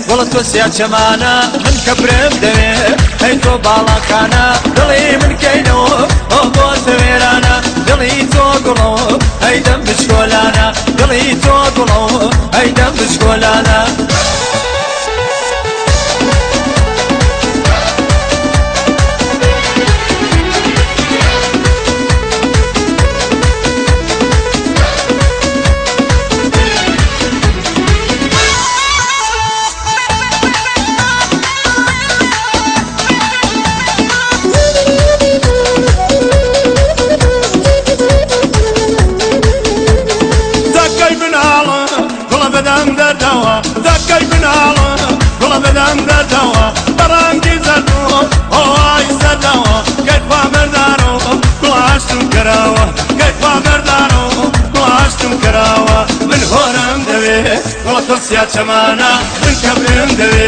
وڵە تۆ سیا چەمانە من کە برم دەوێ هەی تۆ باڵاکانە دڵی من کەینەوە ئۆ بۆ سەوێرانە دڵی تۆ گوڵە هەی دەم بچکۆلانە دڵی تۆ گوڵە هەی دەم بچکۆلانە دەکەی بناڵە گوڵە بەدەم دەردەوە بەڕەنگی زەردووە ئەوای زەردەوە گەی خوا بەردارەوە گوڵە هەشتم کراوە گەی خوا بەردارەوە گوڵە هەشتم کراوە من هۆرم دەوێ گوڵە تۆ سیا چەمانە من کەبرم دەوێ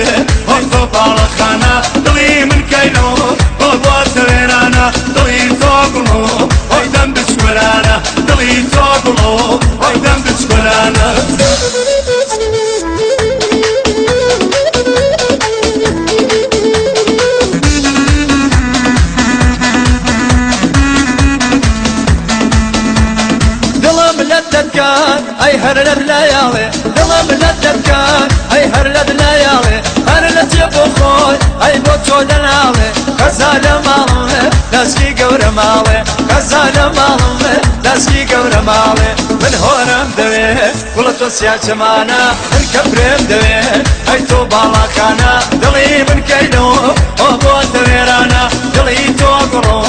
هۆی تۆ باڵەخانە دڵی من کەینەوە گوڵە بۆ سەوێرانە دڵی تۆ گوڵە هۆی دەم بچکۆلانە دڵی تۆ گوڵە هۆی دەم بچکۆلانە ئەی هەر لە لایاڵێ دڵم لە دەکات ئەی هەر لە لایاڵێ هەر لە جێ بۆ خۆی ئەی بۆ تۆ دەناڵێ کەسا لە ماڵمێ دەستی گەورە ماڵێ کەسا لە ماڵمێ دەستی گەورە ماڵێ من هۆرم دەوێ گوڵە تۆ سیا چەمانە من کە برێم دەوێ ئەی تۆ باڵاکانە دڵی من کەینەوە ئۆ بۆ دەوێرانە دڵی تۆ گوڵۆ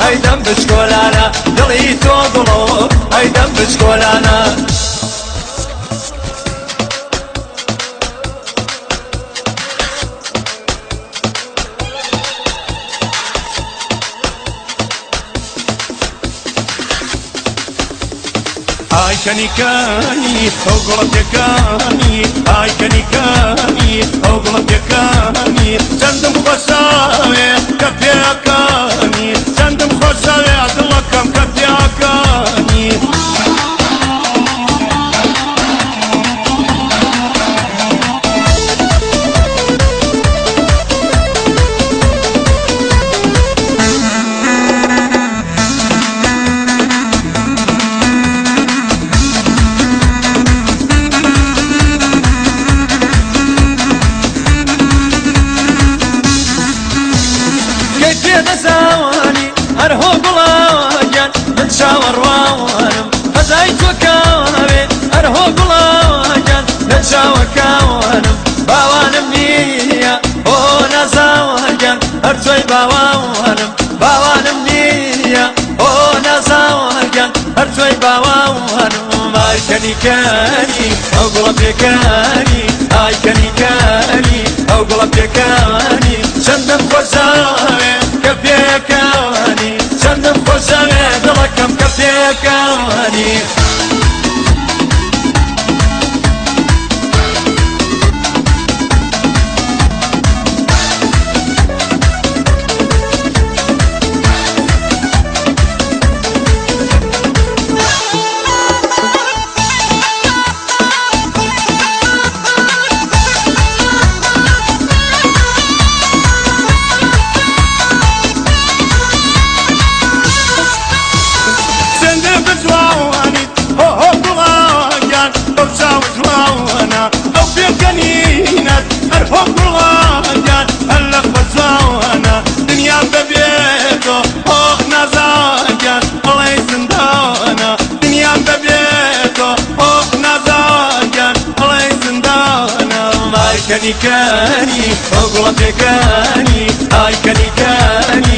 ئەی دەم بچکۆلانە دڵی تۆ گوڵۆ ئەی دەم بچکۆلانە ئای کەنیکانی ئەو گوڵەتەکانی ئای کەنیکانی ئەو گوڵەتەکانی چەندم خۆشاوێ کە پێکانی چەندم خۆشاوێ دڵەکەم کە پێکانی نەزاوانی هەر هۆ گوڵاوەگیان من چاوەڕواوانم هەزای تۆ کاوێ هەر هۆ گوڵاوەگیان لە چاوەکاوانم باوانم نییە ئۆ نەزاوەگیان هەر تۆی باوانم باوانم نییە ئۆ نەزاوەگیان هەر تۆی باوانم ئای کەنیکانی ئەو گوڵە پێکانی ئای کەنیکانی ئەو گوڵە پێکانی چەندم خۆشاوێ کە پێکانی چەندم خۆشاوێ دڵەکەم کە پێکانی کەنیکانی ئەو گوڵەتەکانی ئای کەنیکانی